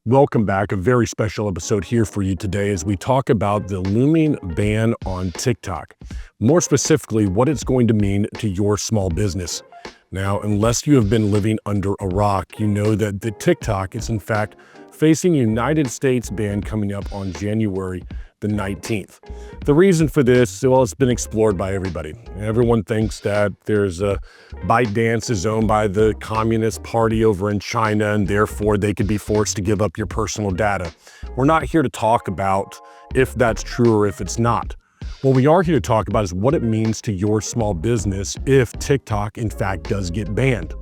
Welcome back. A very special episode here for you today as we talk about the looming ban on TikTok. More specifically, what it's going to mean to your small business. Now, unless you have been living under a rock, you know that the TikTok is in fact facing a United States ban coming up on January the 19th. The reason for this, well, it's been explored by everybody. Everyone thinks that there's a ByteDance is owned by the Communist Party over in China, and therefore they could be forced to give up your personal data. We're not here to talk about if that's true or if it's not. What we are here to talk about is what it means to your small business if TikTok, in fact, does get banned.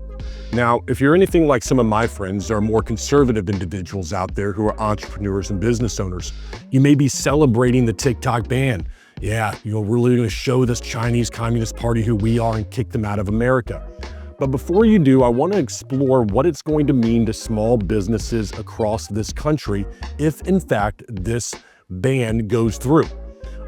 Now, if you're anything like some of my friends, there are more conservative individuals out there who are entrepreneurs and business owners. You may be celebrating the TikTok ban. Yeah, we're really going to show this Chinese Communist Party who we are and kick them out of America. But before you do, I want to explore what it's going to mean to small businesses across this country if, in fact, this ban goes through.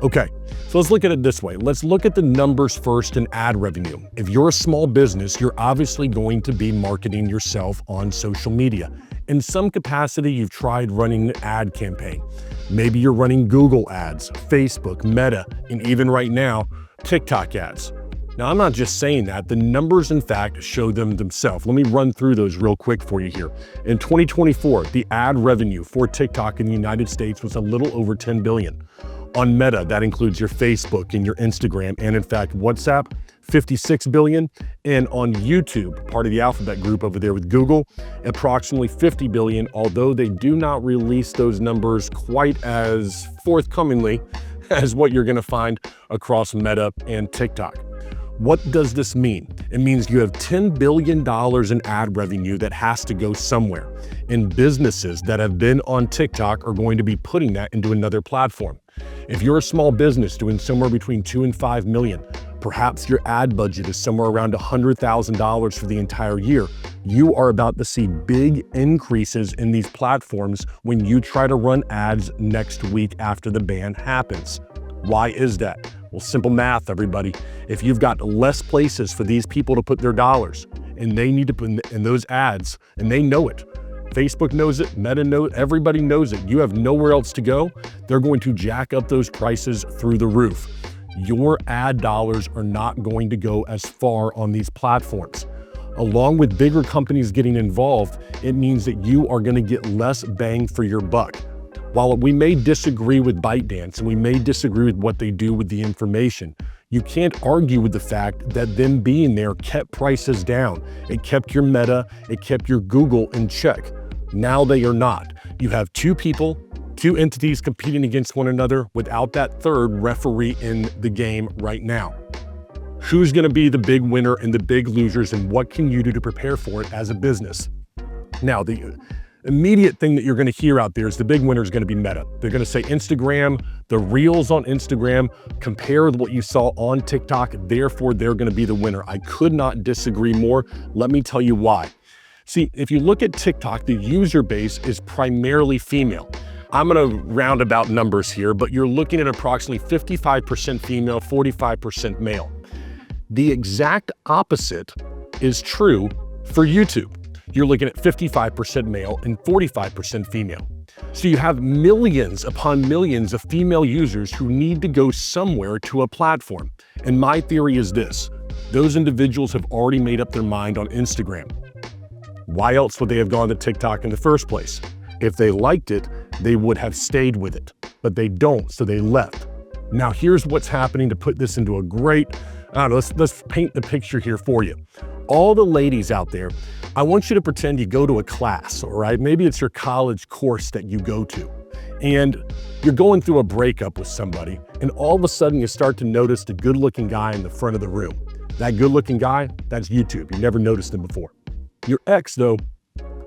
Okay, so let's look at it this way. Let's look at the numbers first in ad revenue. If you're a small business, you're obviously going to be marketing yourself on social media. In some capacity, you've tried running an ad campaign. Maybe you're running Google ads, Facebook, Meta, and even right now, TikTok ads. Now, I'm not just saying that. The numbers, in fact, show them themselves. Let me run through those real quick for you here. In 2024, the ad revenue for TikTok in the United States was a little over $10 billion. On Meta, that includes your Facebook and your Instagram, and in fact, WhatsApp, $56 billion. And on YouTube, part of the Alphabet group over there with Google, approximately $50 billion, although they do not release those numbers quite as forthcomingly as what you're gonna find across Meta and TikTok. What does this mean? It means you have $10 billion in ad revenue that has to go somewhere. And businesses that have been on TikTok are going to be putting that into another platform. If you're a small business doing somewhere between 2 and 5 million, perhaps your ad budget is somewhere around $100,000 for the entire year, you are about to see big increases in these platforms when you try to run ads next week after the ban happens. Why is that? Well, simple math, everybody. If you've got less places for these people to put their dollars, and they need to put in those ads, and they know it, Facebook knows it, Meta knows it, everybody knows it. You have nowhere else to go. They're going to jack up those prices through the roof. Your ad dollars are not going to go as far on these platforms. Along with bigger companies getting involved, it means that you are going to get less bang for your buck. While we may disagree with ByteDance and we may disagree with what they do with the information, you can't argue with the fact that them being there kept prices down. It kept your Meta, it kept your Google in check. Now they are not. You have two people, two entities competing against one another without that third referee in the game right now. Who's going to be the big winner and the big losers, and what can you do to prepare for it as a business? Now, the immediate thing that you're going to hear out there is the big winner is going to be Meta. They're going to say Instagram, the reels on Instagram, compare with what you saw on TikTok, therefore they're going to be the winner. I could not disagree more. Let me tell you why. See, if you look at TikTok, the user base is primarily female. I'm going to round about numbers here, but you're looking at approximately 55% female, 45% male. The exact opposite is true for YouTube. You're looking at 55% male and 45% female. So you have millions upon millions of female users who need to go somewhere to a platform. And my theory is this: those individuals have already made up their mind on Instagram. Why else would they have gone to TikTok in the first place? If they liked it, they would have stayed with it, but they don't, so they left. Now here's what's happening to put this into a great, let's paint the picture here for you. All the ladies out there, I want you to pretend you go to a class, all right? Maybe it's your college course that you go to, and you're going through a breakup with somebody, and all of a sudden you start to notice the good-looking guy in the front of the room. That good-looking guy, that's YouTube. You never noticed him before. Your ex, though,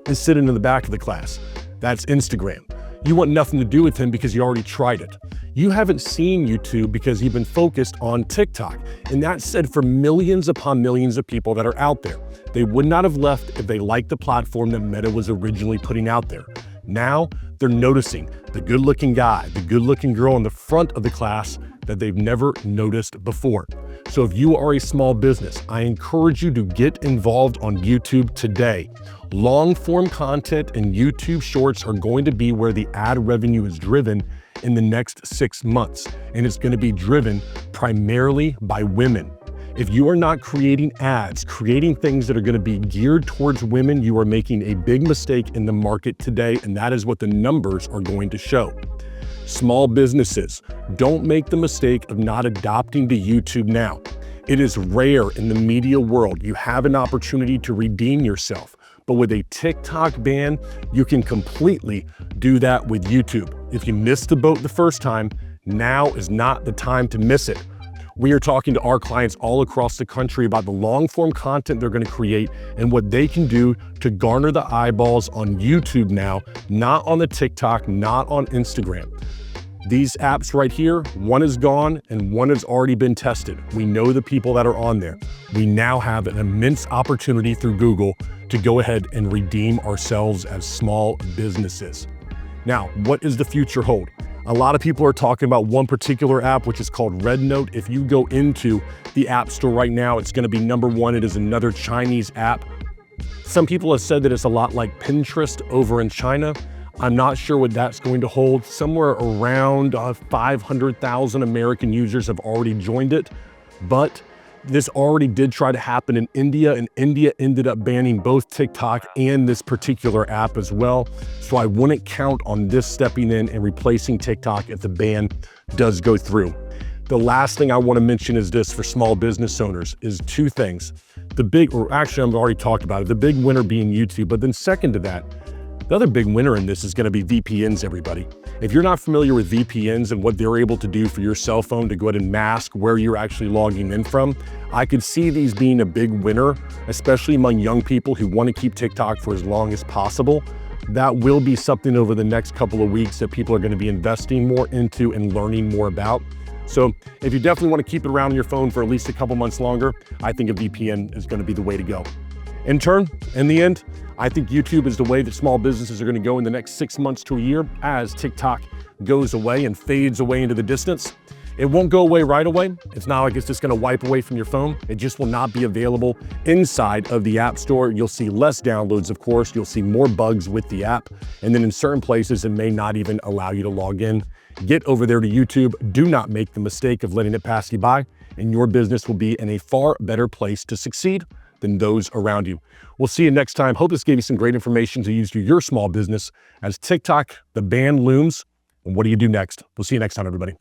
is sitting in the back of the class. That's Instagram. You want nothing to do with him because you already tried it. You haven't seen YouTube because you've been focused on TikTok. And that's said for millions upon millions of people that are out there. They would not have left if they liked the platform that Meta was originally putting out there. Now they're noticing the good-looking guy, the good-looking girl in the front of the class that they've never noticed before. So if you are a small business, I encourage you to get involved on YouTube today. Long form content and YouTube Shorts are going to be where the ad revenue is driven in the next 6 months, and it's going to be driven primarily by women. If you are not creating ads, creating things that are going to be geared towards women, you are making a big mistake in the market today, and that is what the numbers are going to show. Small businesses, don't make the mistake of not adopting to YouTube now. It is rare in the media world. You have an opportunity to redeem yourself. But with a TikTok ban, you can completely do that with YouTube. If you missed the boat the first time, now is not the time to miss it. We are talking to our clients all across the country about the long form content they're going to create and what they can do to garner the eyeballs on YouTube now, not on the TikTok, not on Instagram. These apps right here, one is gone and one has already been tested. We know the people that are on there. We now have an immense opportunity through Google to go ahead and redeem ourselves as small businesses. Now, what does the future hold? A lot of people are talking about one particular app, which is called Red Note. If you go into the App Store right now, it's going to be number one. It is another Chinese app. Some people have said that it's a lot like Pinterest over in China. I'm not sure what that's going to hold. Somewhere around 500,000 American users have already joined it, but this already did try to happen in India, and India ended up banning both TikTok and this particular app as well. So I wouldn't count on this stepping in and replacing TikTok if the ban does go through. The last thing I want to mention is this for small business owners is two things. I've already talked about it, the big winner being YouTube, but then second to that, the other big winner in this is going to be VPNs, everybody. If you're not familiar with VPNs and what they're able to do for your cell phone to go ahead and mask where you're actually logging in from, I could see these being a big winner, especially among young people who want to keep TikTok for as long as possible. That will be something over the next couple of weeks that people are going to be investing more into and learning more about. So if you definitely want to keep it around on your phone for at least a couple months longer, I think a VPN is going to be the way to go. In the end, I think YouTube is the way that small businesses are going to go in the next 6 months to a year as TikTok goes away and fades away into the distance. It won't go away right away. It's not like it's just going to wipe away from your phone. It just will not be available inside of the App Store. You'll see less downloads, of course. You'll see more bugs with the app. And then in certain places, it may not even allow you to log in. Get over there to YouTube. Do not make the mistake of letting it pass you by, and your business will be in a far better place to succeed than those around you. We'll see you next time. Hope this gave you some great information to use to your small business as TikTok, the ban looms. And what do you do next? We'll see you next time, everybody.